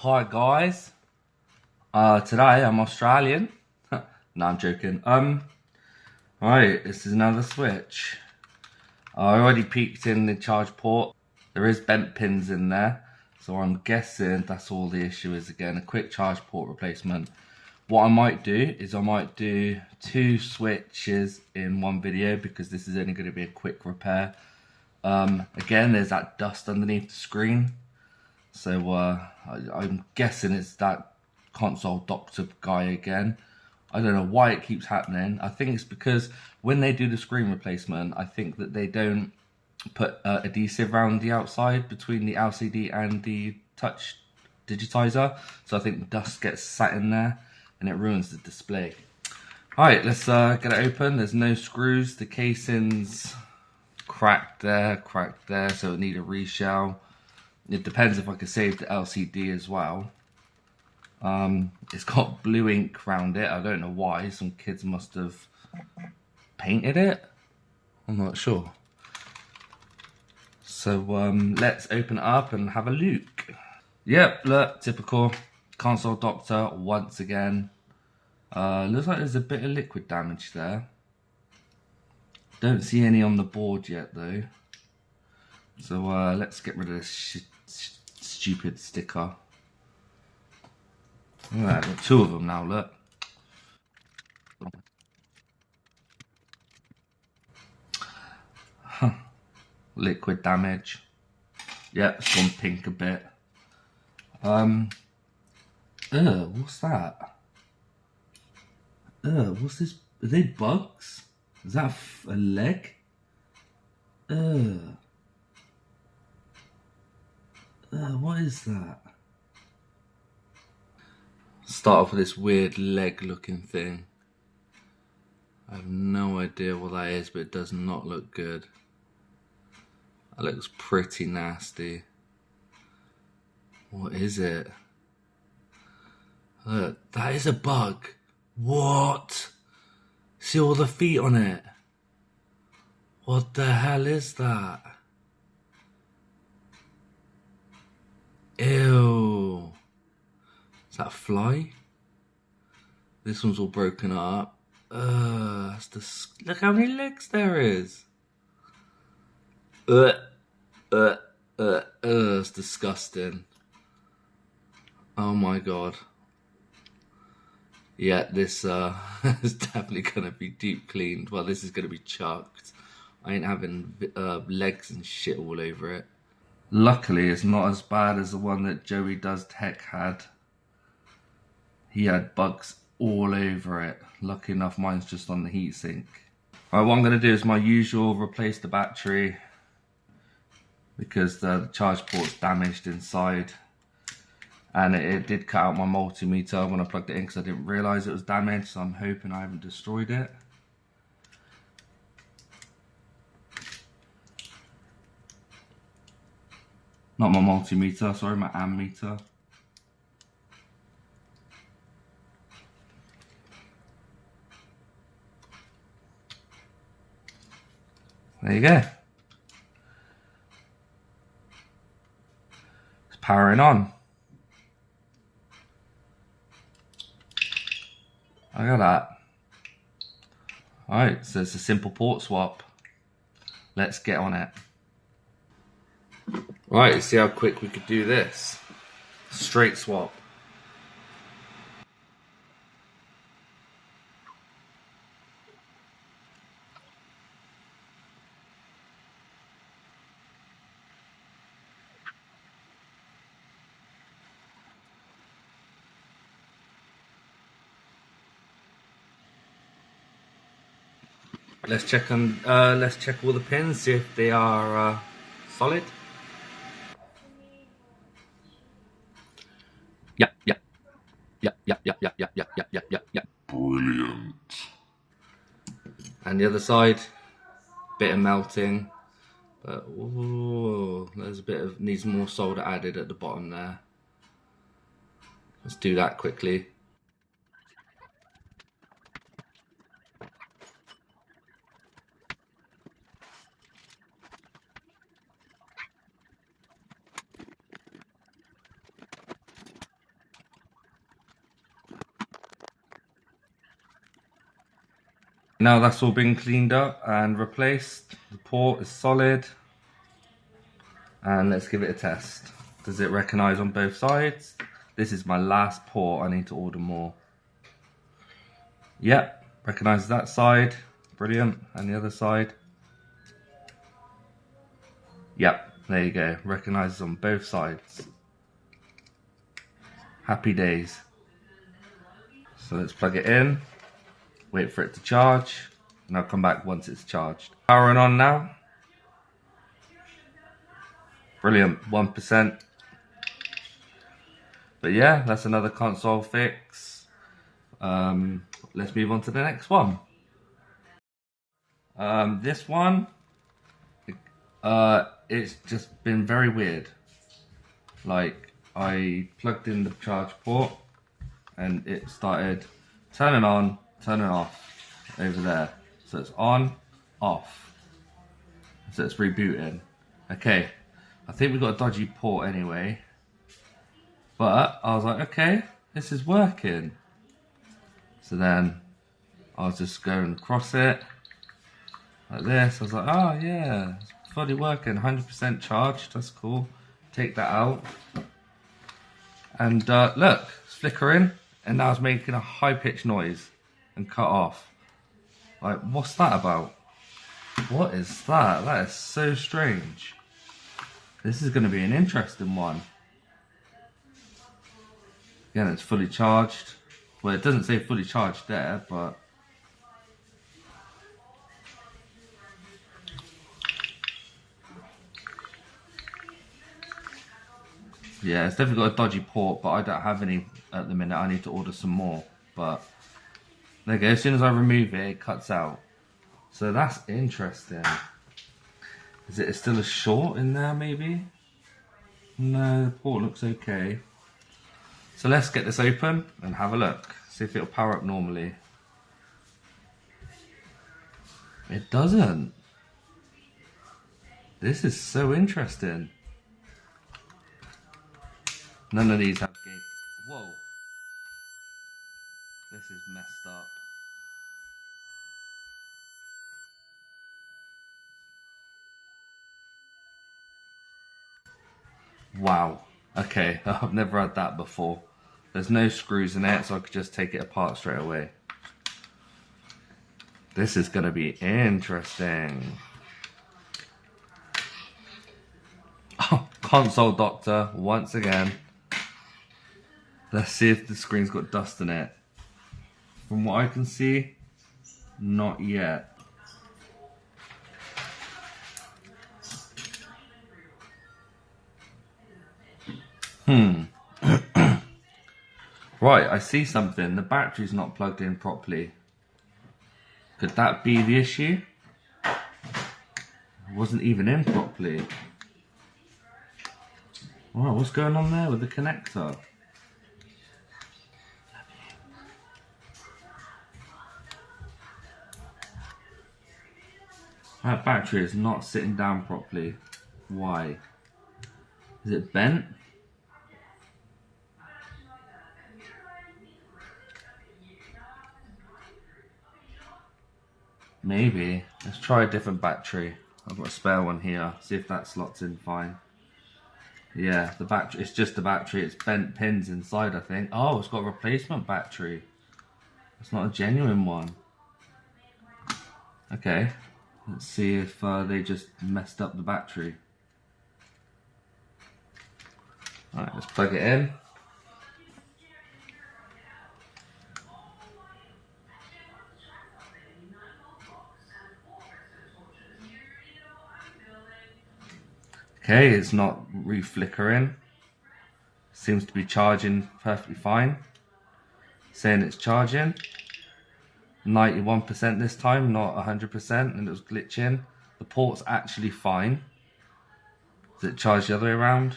Hi guys. Today I'm Australian. No, I'm joking. Right, this is another switch. I already peeked in the charge port. There is bent pins in there, so I'm guessing that's all the issue is again. A quick charge port replacement. What I might do is I might do two switches in one video because this is only going to be a quick repair. Again, there's that dust underneath the screen. So I'm guessing it's that console doctor guy again. I don't know why it keeps happening. I think it's because when they do the screen replacement, I think that they don't put adhesive around the outside between the LCD and the touch digitizer. So I think dust gets sat in there and it ruins the display. Alright, let's get it open. There's no screws. The casing's cracked there, so it need a reshell. It depends if I can save the LCD as well. It's got blue ink around it. I don't know why. Some kids must have painted it. I'm not sure. So let's open it up and have a look. Yep, look, typical console doctor once again. Looks like there's a bit of liquid damage there. Don't see any on the board yet though. So let's get rid of this stupid sticker. Alright, got two of them now, look. Huh. Liquid damage. Yep, it's gone pink a bit. What's that? What's this? Are they bugs? Is that a leg? What is that? Start off with this weird leg looking thing. I have no idea what that is, but it does not look good. That looks pretty nasty. What is it? Look, that is a bug. What? See all the feet on it? What the hell is that? Ew. Is that a fly? This one's all broken up. Look how many legs there is. It's disgusting. Oh my god. Yeah, this is definitely gonna be deep cleaned. Well, this is gonna be chucked. I ain't having legs and shit all over it. Luckily, it's not as bad as the one that Joey Does Tech had. He had bugs all over it. Lucky enough, mine's just on the heatsink. Alright, what I'm going to do is my usual, replace the battery because the charge port's damaged inside. And it did cut out my multimeter when I plugged it in because I didn't realise it was damaged, so I'm hoping I haven't destroyed it. Not my multimeter, sorry, my ammeter. There you go. It's powering on. I got that. Alright, so it's a simple port swap. Let's get on it. Right, let's see how quick we could do this. Straight swap. Let's check all the pins, see if they are solid. Yep. Brilliant. And the other side, bit of melting, but ooh, there's a bit of needs more solder added at the bottom there. Let's do that quickly. Now that's all been cleaned up and replaced. The port is solid. And let's give it a test. Does it recognize on both sides? This is my last port. I need to order more. Yep, recognizes that side. Brilliant. And the other side. Yep, there you go. Recognizes on both sides. Happy days. So let's plug it in. Wait for it to charge. And I'll come back once it's charged. Powering on now. Brilliant, 1%. But yeah, that's another console fix. Let's move on to the next one. This one, it's just been very weird. Like, I plugged in the charge port and it started turning on, turning off over there. So it's on, off. So it's rebooting. Okay, I think we got a dodgy port anyway. But I was like, okay, this is working. So then I was just going across it like this. I was like, oh yeah, it's fully working, 100% charged. That's cool. Take that out. And look, it's flickering. And now it's making a high-pitched noise and cut off. Like, what's that about? What is that? That is so strange. This is going to be an interesting one. Again, it's fully charged. Well, it doesn't say fully charged there, but yeah, it's definitely got a dodgy port, but I don't have any at the minute. I need to order some more. But there you go. As soon as I remove it, it cuts out. So that's interesting. Is it still a short in there, maybe? No, the port looks okay. So let's get this open and have a look. See if it'll power up normally. It doesn't. This is so interesting. None of these have game. Whoa. This is messed up. Wow. Okay, I've never had that before. There's no screws in it, so I could just take it apart straight away. This is going to be interesting. Oh, console doctor, once again. Let's see if the screen's got dust in it. From what I can see, not yet. Right, I see something. The battery's not plugged in properly. Could that be the issue? It wasn't even in properly. Wow, what's going on there with the connector? That battery is not sitting down properly. Why? Is it bent? Maybe. Let's try a different battery. I've got a spare one here. See if that slots in fine. Yeah, the battery, it's just the battery. It's bent pins inside, I think. Oh, it's got a replacement battery. It's not a genuine one. Okay. Let's see if they just messed up the battery. Alright, let's plug it in. Okay, it's not re-flickering. Seems to be charging perfectly fine. Saying it's charging. 91% this time, not 100%, and it was glitching. The port's actually fine. Does it charge the other way around?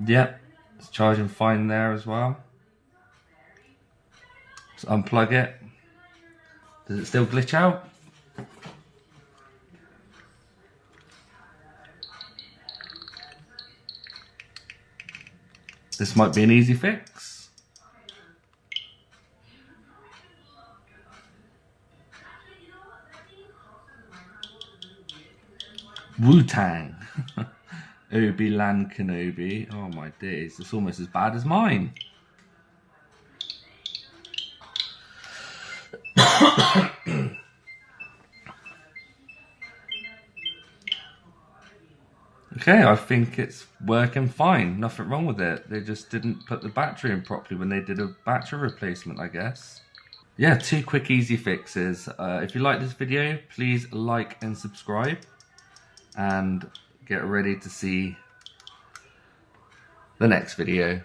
Yep, it's charging fine there as well. Let's unplug it. Does it still glitch out? This might be an easy fix. Wu-Tang. Obi-Lan Kenobi. Oh my days, it's almost as bad as mine. Okay, I think it's working fine. Nothing wrong with it. They just didn't put the battery in properly when they did a battery replacement, I guess. Yeah, 2 quick easy fixes. If you like this video, please like and subscribe. And get ready to see the next video.